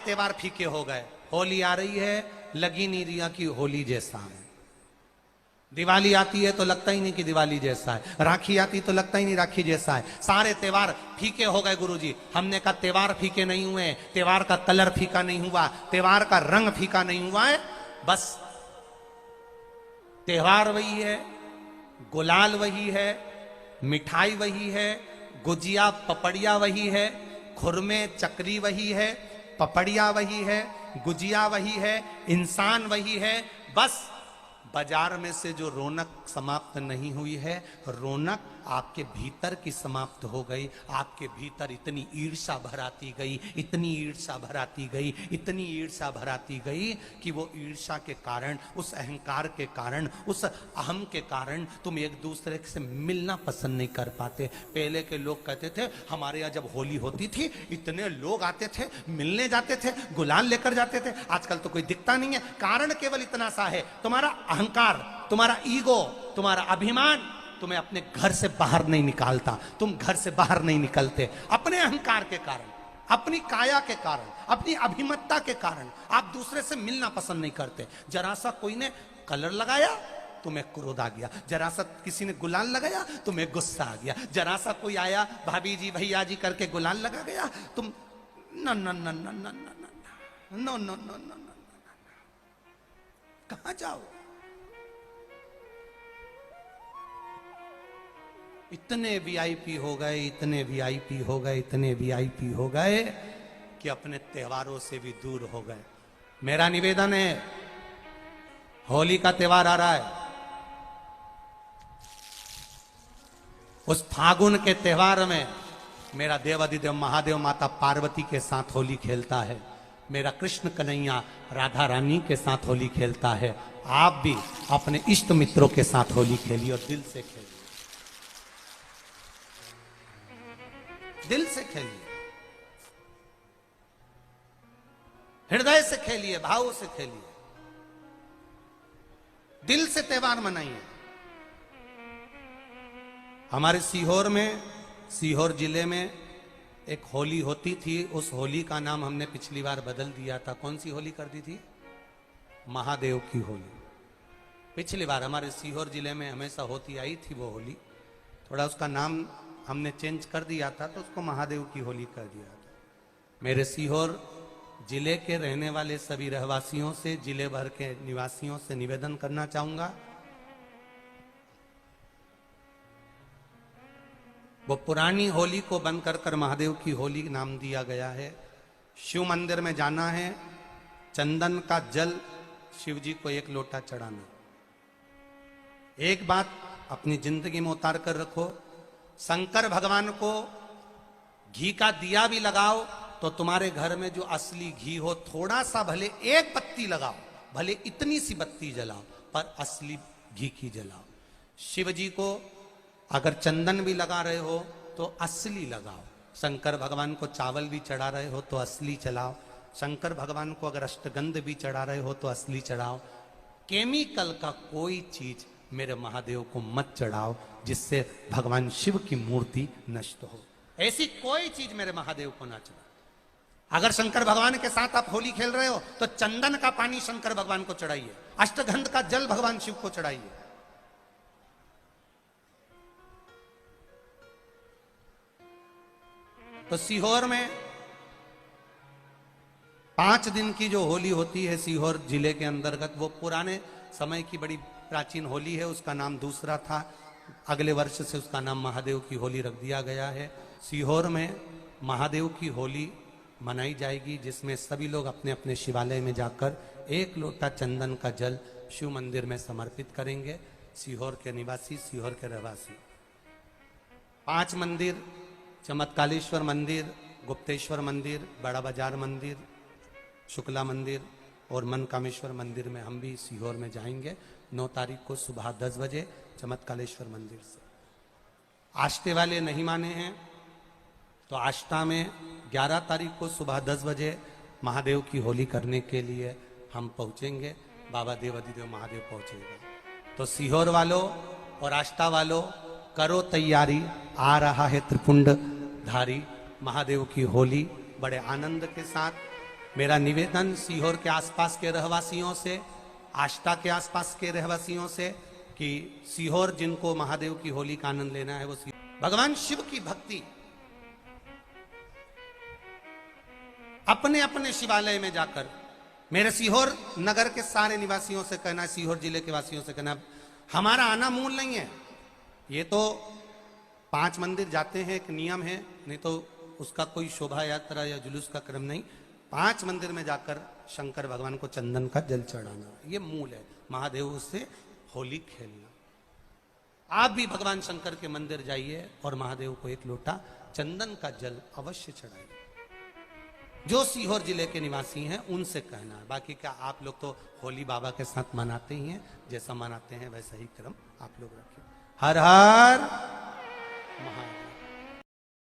त्योहार फीके हो गए। होली आ रही है, लगी नहीं रिया की होली जैसा है। दिवाली आती है तो लगता ही नहीं कि दिवाली जैसा है। राखी आती तो लगता ही नहीं राखी जैसा है। सारे त्योहार फीके हो गए गुरुजी। हमने कहा त्योहार फीके नहीं हुए, त्योहार का कलर फीका नहीं हुआ, त्योहार का रंग फीका नहीं हुआ है। बस त्योहार वही है, गुलाल वही है, मिठाई वही है, गुजिया पपड़िया वही है, खुरमे चकरी वही है, पपड़िया वही है, गुजिया वही है, इंसान वही है। बस बाजार में से जो रौनक समाप्त नहीं हुई है, रौनक आपके भीतर की समाप्त हो गई। आपके भीतर इतनी ईर्ष्या भराती गई, इतनी ईर्ष्या भराती गई, इतनी ईर्ष्या भराती गई कि वो ईर्ष्या के कारण, उस अहंकार के कारण, उस अहम के कारण तुम एक दूसरे से मिलना पसंद नहीं कर पाते। पहले के लोग कहते थे हमारे यहाँ जब होली होती थी इतने लोग आते थे, मिलने जाते थे, गुलाल लेकर जाते थे। आजकल तो कोई दिखता नहीं है। कारण केवल इतना सा है, तुम्हारा अहंकार, तुम्हारा ईगो, तुम्हारा अभिमान तुम्हें अपने घर से बाहर नहीं निकालता। तुम घर से बाहर नहीं निकलते अपने अहंकार के कारण, अपनी काया के कारण, अपनी अभिमतता के कारण। आप दूसरे से मिलना पसंद नहीं करते। जरा सा कोई ने कलर लगाया तुम्हें क्रोध आ गया, जरा सा किसी ने गुलाल लगाया तुम्हें गुस्सा आ गया, जरा सा कोई आया भाभी जी भैया जी करके गुलाल लगा गया, तुम न न न न न न न न न कहां जाओ। इतने वीआईपी हो गए, इतने वीआईपी हो गए, इतने वीआईपी हो गए कि अपने त्योहारों से भी दूर हो गए। मेरा निवेदन है, होली का त्योहार आ रहा है, उस फागुन के त्योहार में मेरा देवाधिदेव महादेव माता पार्वती के साथ होली खेलता है, मेरा कृष्ण कन्हैया राधा रानी के साथ होली खेलता है। आप भी अपने इष्ट मित्रों के साथ होली खेलिए और दिल से खेलिए, दिल से खेलिए, हृदय से खेलिए, भाव से खेलिए, दिल से त्योहार मनाइए। हमारे सीहोर में, सीहोर जिले में एक होली होती थी। उस होली का नाम हमने पिछली बार बदल दिया था। कौन सी होली कर दी थी? महादेव की होली। पिछली बार हमारे सीहोर जिले में हमेशा होती आई थी वो होली, थोड़ा उसका नाम हमने चेंज कर दिया था तो उसको महादेव की होली कर दिया था। मेरे सीहोर जिले के रहने वाले सभी रहवासियों से, जिले भर के निवासियों से निवेदन करना चाहूंगा, वो पुरानी होली को बंद कर महादेव की होली नाम दिया गया है। शिव मंदिर में जाना है, चंदन का जल शिव जी को 1 लोटा चढ़ाना। एक बात अपनी जिंदगी में उतार कर रखो, शंकर भगवान को घी का दिया भी लगाओ तो तुम्हारे घर में जो असली घी हो, थोड़ा सा भले 1 बत्ती लगाओ, भले इतनी सी बत्ती जलाओ, पर असली घी की जलाओ। शिव जी को अगर चंदन भी लगा रहे हो तो असली लगाओ। शंकर भगवान को चावल भी चढ़ा रहे हो तो असली चलाओ। शंकर भगवान को अगर अष्टगंध भी चढ़ा रहे हो तो असली चढ़ाओ। केमिकल का कोई चीज मेरे महादेव को मत चढ़ाओ जिससे भगवान शिव की मूर्ति नष्ट हो। ऐसी कोई चीज मेरे महादेव को ना चढ़ाओ। अगर शंकर भगवान के साथ आप होली खेल रहे हो तो चंदन का पानी शंकर भगवान को चढ़ाइए, अष्टगंध का जल भगवान शिव को चढ़ाइए। तो सीहोर में 5 दिन की जो होली होती है सीहोर जिले के अंतर्गत, वो पुराने समय की बड़ी प्राचीन होली है। उसका नाम दूसरा था, अगले वर्ष से उसका नाम महादेव की होली रख दिया गया है। सीहोर में महादेव की होली मनाई जाएगी, जिसमें सभी लोग अपने अपने शिवालय में जाकर 1 लोटा चंदन का जल शिव मंदिर में समर्पित करेंगे। सीहोर के निवासी, सीहोर के रहवासी 5 मंदिर, चमत्कालेश्वर मंदिर, गुप्तेश्वर मंदिर, बड़ा बाजार मंदिर, शुक्ला मंदिर और मनकामेश्वर मंदिर में हम भी सीहोर में जाएंगे 9 तारीख को सुबह 10 बजे चमत्कालेश्वर मंदिर से। आष्टे वाले नहीं माने हैं तो आष्टा में 11 तारीख को सुबह 10 बजे महादेव की होली करने के लिए हम पहुंचेंगे। बाबा देवाधिदेव महादेव पहुंचेगा। तो सीहोर वालों और आष्टा वालों करो तैयारी, आ रहा है त्रिपुंड धारी महादेव की होली। बड़े आनंद के साथ मेरा निवेदन सीहोर के आसपास के रहवासियों से, आष्टा के आसपास के रहवासियों से, कि सीहोर जिनको महादेव की होली का आनंद लेना है वो भगवान शिव की भक्ति अपने अपने शिवालय में जाकर, मेरे सीहोर नगर के सारे निवासियों से कहना, सीहोर जिले के वासियों से कहना, हमारा आना मूल नहीं है। ये तो 5 मंदिर जाते हैं, एक नियम है, नहीं तो उसका कोई शोभा यात्रा या जुलूस का क्रम नहीं। 5 मंदिर में जाकर शंकर भगवान को चंदन का जल चढ़ाना, ये मूल है। महादेव से होली खेलना। आप भी भगवान शंकर के मंदिर जाइए और महादेव को एक लोटा चंदन का जल अवश्य चढ़ाइए। जो सीहोर जिले के निवासी हैं उनसे कहना है। बाकी क्या आप लोग तो होली बाबा के साथ मनाते ही हैं, जैसा मनाते हैं वैसा ही क्रम आप लोग रखिए। हर हर महादेव।